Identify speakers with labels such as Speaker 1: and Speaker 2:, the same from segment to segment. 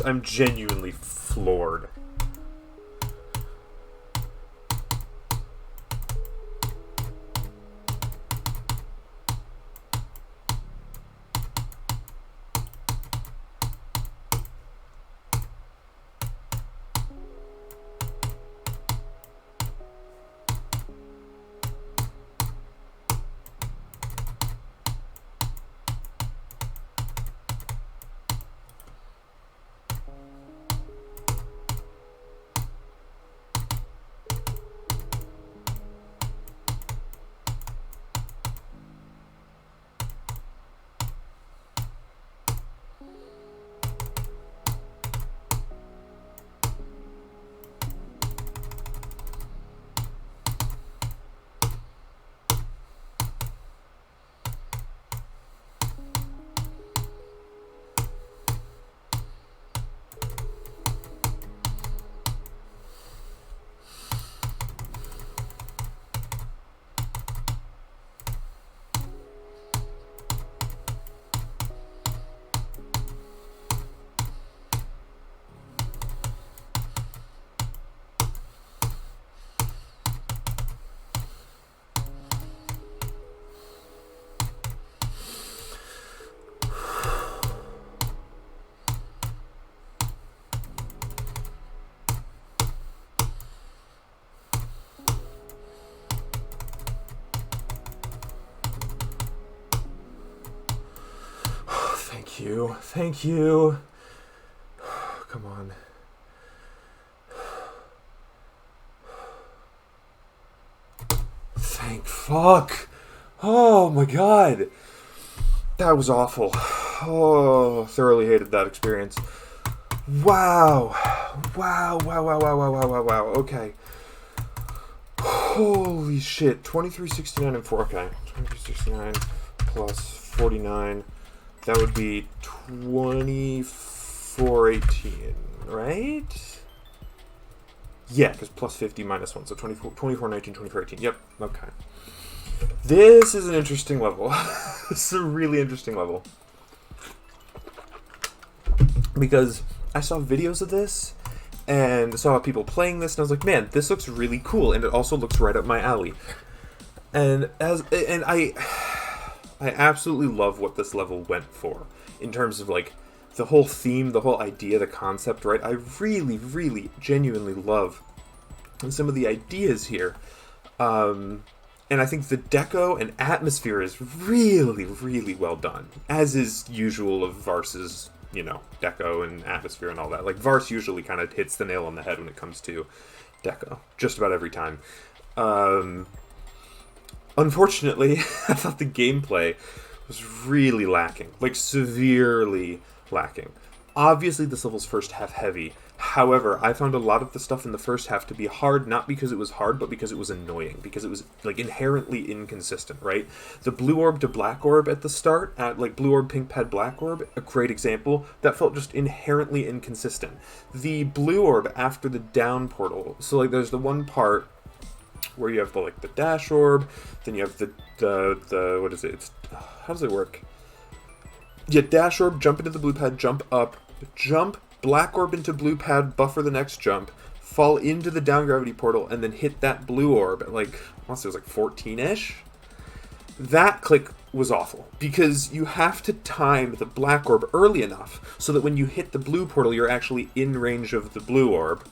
Speaker 1: I'm genuinely floored. Thank you. Come on. Thank fuck. Oh my god. That was awful. Oh, thoroughly hated that experience. Wow. Wow. Okay. Holy shit. 2369 and 4. Okay. 2369 plus 49. That would be 2418, right? Yeah, because plus 50 minus 1. So 2419, 2418. Yep, okay. This is an interesting level. This is a really interesting level. Because I saw videos of this and saw people playing this, and I was like, man, this looks really cool, and it also looks right up my alley. And I absolutely love what this level went for in terms of like the whole theme, the whole idea, the concept, right? I really genuinely love some of the ideas here. And I think the deco and atmosphere is really well done, as is usual of Varse's, you know, deco and atmosphere and all that. Like, Varse usually kind of hits the nail on the head when it comes to deco, just about every time. Unfortunately, I thought the gameplay was really lacking, like severely lacking. Obviously, this level's first half heavy. However, I found a lot of the stuff in the first half to be hard, not because it was hard, but because it was annoying, because it was like inherently inconsistent, right? The blue orb to black orb at the start, like blue orb, pink pad, black orb, a great example, that felt just inherently inconsistent. The blue orb after the down portal, so like there's the one part where you have the like the dash orb, then you have the what is it? How does it work? Yeah, dash orb, jump into the blue pad, jump up, jump, black orb into blue pad, buffer the next jump, fall into the down gravity portal, and then hit that blue orb at like, I want to say it was like 14-ish. That click was awful, because you have to time the black orb early enough so that when you hit the blue portal, you're actually in range of the blue orb,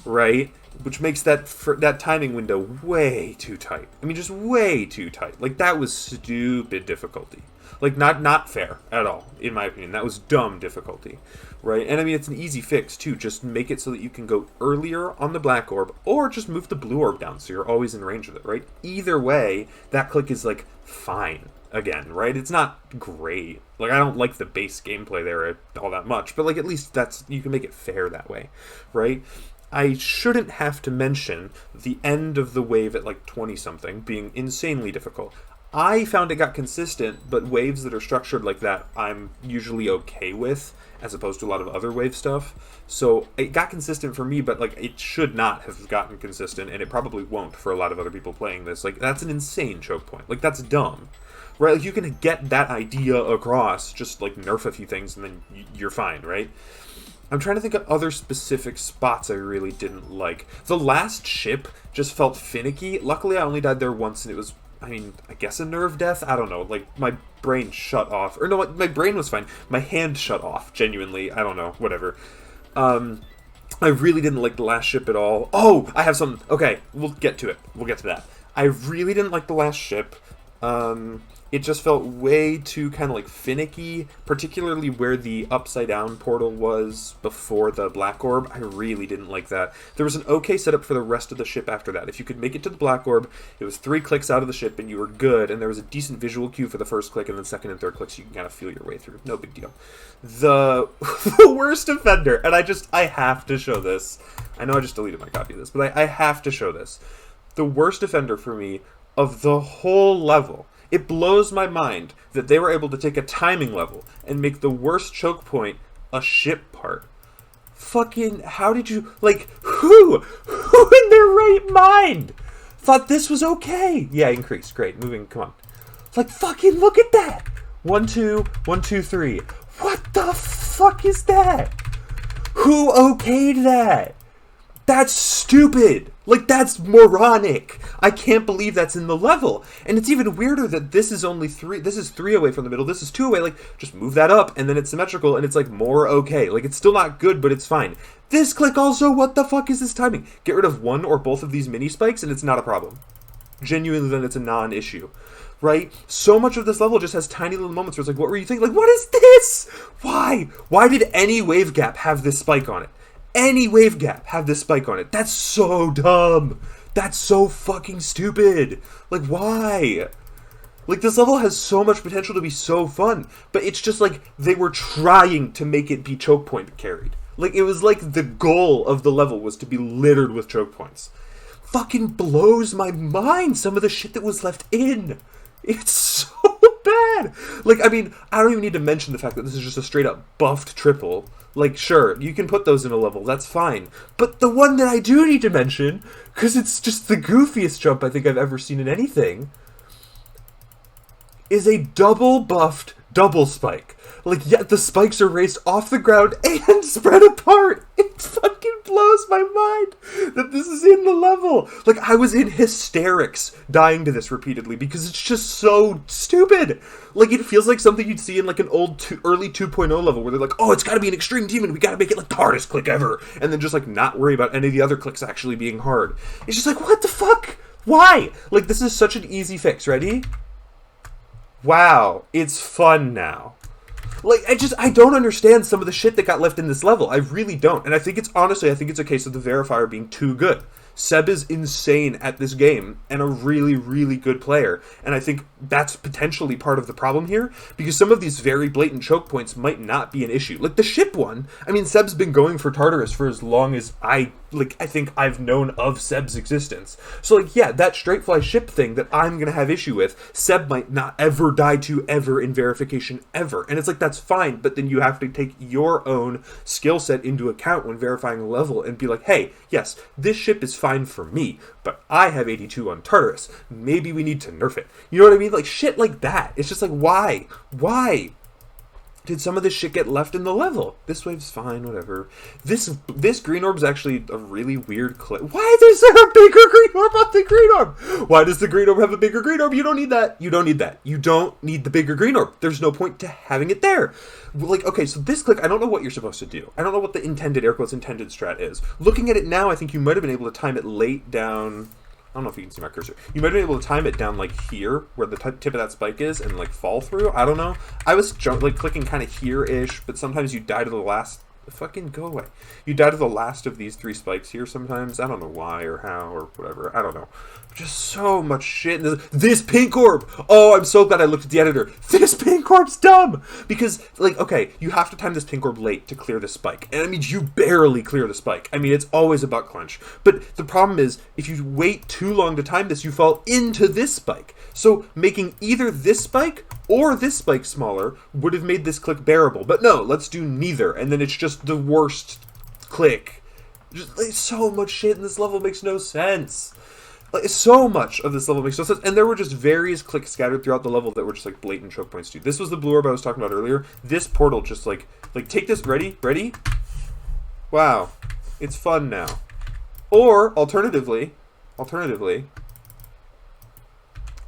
Speaker 1: right? Which makes that timing window way too tight. I mean, just way too tight. Like, that was stupid difficulty. Like, not fair at all, in my opinion. That was dumb difficulty, right? And I mean, it's an easy fix, too. Just make it so that you can go earlier on the black orb, or just move the blue orb down so you're always in range of it, right? Either way, that click is, like, fine again, right? It's not great. Like, I don't like the base gameplay there all that much, but, like, at least you can make it fair that way, right? I shouldn't have to mention the end of the wave at like 20-something being insanely difficult. I found it got consistent, but waves that are structured like that I'm usually okay with, as opposed to a lot of other wave stuff. So it got consistent for me, but like it should not have gotten consistent, and it probably won't for a lot of other people playing this. Like, that's an insane choke point. Like, that's dumb. Right? Like, you can get that idea across, just like nerf a few things and then you're fine, right? I'm trying to think of other specific spots I really didn't like. The last ship just felt finicky. Luckily, I only died there once, and it was, I mean, I guess a nerve death? I don't know. Like, my brain shut off. Or no, my brain was fine. My hand shut off, genuinely. I don't know. Whatever. I really didn't like the last ship at all. Oh, I have something. Okay, we'll get to it. We'll get to that. I really didn't like the last ship. It just felt way too kind of like finicky, particularly where the upside down portal was before the black orb. I really didn't like that. There was an okay setup for the rest of the ship after that. If you could make it to the black orb, it was 3 clicks out of the ship and you were good, and there was a decent visual cue for the first click and then second and third clicks, so you can kind of feel your way through. No big deal. The worst offender, and I have to show this. I know I just deleted my copy of this, but I have to show this. The worst offender for me of the whole level. It blows my mind that they were able to take a timing level and make the worst choke point a ship part. Fucking, how did you, like, who in their right mind thought this was okay? Yeah, increase, great, moving, come on. Like, fucking look at that. 1, 2, 1, 2, 3. What the fuck is that? Who okayed that? That's stupid. Like, that's moronic. I can't believe that's in the level. And it's even weirder that this is only 3. This is 3 away from the middle. This is 2 away. Like, just move that up, and then it's symmetrical, and it's, like, more okay. Like, it's still not good, but it's fine. This click also, what the fuck is this timing? Get rid of one or both of these mini spikes, and it's not a problem. Genuinely, then it's a non-issue. Right? So much of this level just has tiny little moments where it's like, what were you thinking? Like, what is this? Why? Why did any wave gap have this spike on it? Any wave gap have this spike on it. That's so dumb. That's so fucking stupid. Like, why? Like, this level has so much potential to be so fun, but it's just like they were trying to make it be choke point carried. Like, it was like the goal of the level was to be littered with choke points. Fucking blows my mind, some of the shit that was left in. It's so bad. Like, I mean, I don't even need to mention the fact that this is just a straight up buffed triple. Like, sure, you can put those in a level, that's fine. But the one that I do need to mention, because it's just the goofiest jump I think I've ever seen in anything, is a double buffed double spike. Like, yeah, the spikes are raised off the ground and spread apart. It fucking blows my mind that this is in the level. Like, I was in hysterics dying to this repeatedly because it's just so stupid. Like, it feels like something you'd see in, like, an early 2.0 level where they're like, oh, it's gotta be an extreme team and we gotta make it, like, the hardest click ever. And then just, like, not worry about any of the other clicks actually being hard. It's just like, what the fuck? Why? Like, this is such an easy fix. Ready? Wow, it's fun now. Like, I don't understand some of the shit that got left in this level. I really don't. And I think it's a case of the verifier being too good. Seb is insane at this game and a really, really good player. And I think that's potentially part of the problem here, because some of these very blatant choke points might not be an issue. Like the ship one, I mean, Seb's been going for Tartarus for as long as I think I've known of Seb's existence. So, like, yeah, that straight fly ship thing that I'm going to have issue with, Seb might not ever die to ever in verification ever. And it's like, that's fine, but then you have to take your own skill set into account when verifying a level and be like, hey, yes, this ship is fine for me, but I have 82 on Tartarus. Maybe we need to nerf it. You know what I mean? Like, shit like that. It's just like, why? Why did some of this shit get left in the level? This wave's fine, whatever. This green orb's actually a really weird clip. Why is there a bigger green orb on the green orb? Why does the green orb have a bigger green orb? You don't need that. You don't need that. You don't need the bigger green orb. There's no point to having it there. Like, okay, so this click, I don't know what you're supposed to do. I don't know what the intended, air quotes, intended strat is. Looking at it now, I think you might have been able to time it late down. I don't know if you can see my cursor. You might have been able to time it down, like, here, where the tip of that spike is, and, like, fall through. I don't know. I was, clicking kind of here-ish, but sometimes you die to the last... Fucking go away. You die to the last of these 3 spikes here sometimes. I don't know why or how or whatever. I don't know. Just so much shit. This pink orb! Oh, I'm so glad I looked at the editor. This pink orb's dumb! Because, like, okay, you have to time this pink orb late to clear the spike. And I mean, you barely clear the spike. I mean, it's always a butt clench. But the problem is, if you wait too long to time this, you fall into this spike. So making either this spike or this spike smaller would have made this click bearable. But no, let's do neither. And then it's just the worst click. Just, like, so much shit in this level makes no sense. Like, so much of this level makes no sense. And there were just various clicks scattered throughout the level that were just, like, blatant choke points too. This was the blue orb I was talking about earlier. This portal just, like take this, ready? Wow. It's fun now. Or, alternatively,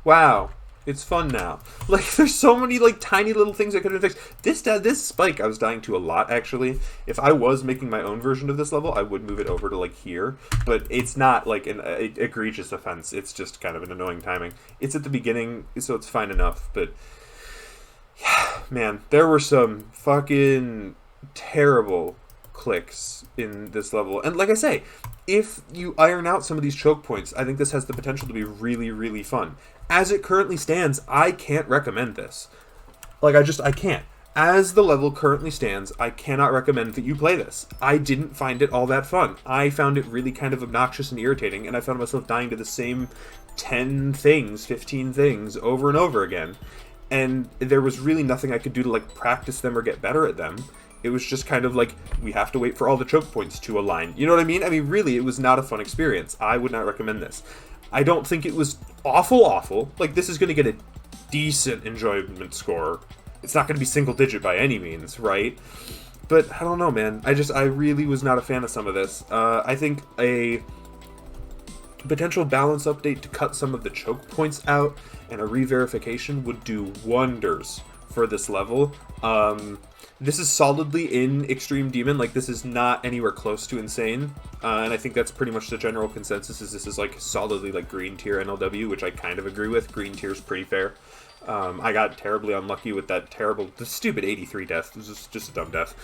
Speaker 1: wow. It's fun now. Like, there's so many, like, tiny little things I could have fixed. This spike I was dying to a lot, actually. If I was making my own version of this level, I would move it over to, like, here. But it's not, like, an egregious offense. It's just kind of an annoying timing. It's at the beginning, so it's fine enough. But, yeah, man, there were some fucking terrible clicks in this level. And like I say, if you iron out some of these choke points, I think this has the potential to be really, really fun. As it currently stands, I can't recommend this. Like, I can't. As the level currently stands, I cannot recommend that you play this. I didn't find it all that fun. I found it really kind of obnoxious and irritating, and I found myself dying to the same 10 things, 15 things over and over again. And there was really nothing I could do to, like, practice them or get better at them. It was just kind of like, we have to wait for all the choke points to align. You know what I mean? I mean, really, it was not a fun experience. I would not recommend this. I don't think it was awful. Like, this is going to get a decent enjoyment score. It's not going to be single digit by any means, right? But I don't know, man. I really was not a fan of some of this. I think a potential balance update to cut some of the choke points out and a re-verification would do wonders for this level. This is solidly in Extreme Demon. Like, this is not anywhere close to insane. And I think that's pretty much the general consensus, is this is, like, solidly, like, green tier NLW, which I kind of agree with. Green tier is pretty fair. I got terribly unlucky with that the stupid 83 death. This is just a dumb death.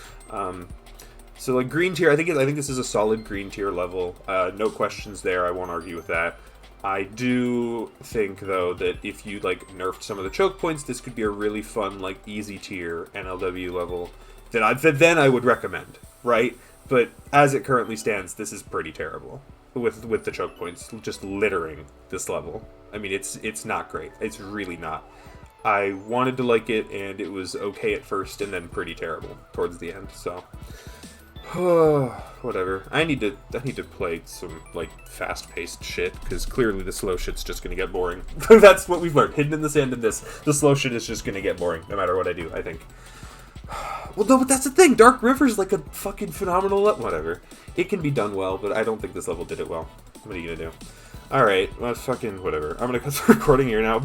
Speaker 1: So, like, green tier, I think this is a solid green tier level. No questions there. I won't argue with that. I do think, though, that if you, like, nerfed some of the choke points, this could be a really fun, like, easy tier NLW level that then I would recommend, right? But as it currently stands, this is pretty terrible with the choke points just littering this level. I mean, it's not great. It's really not. I wanted to like it, and it was okay at first, and then pretty terrible towards the end, so... whatever. I need to play some, like, fast-paced shit, because clearly the slow shit's just gonna get boring. That's what we've learned. Hidden in the sand in this. The slow shit is just gonna get boring, no matter what I do, I think. Well, no, but that's the thing. Dark River's like a fucking phenomenal... Whatever. It can be done well, but I don't think this level did it well. What are you gonna do? Alright, well, fucking whatever. I'm gonna cut the recording here now.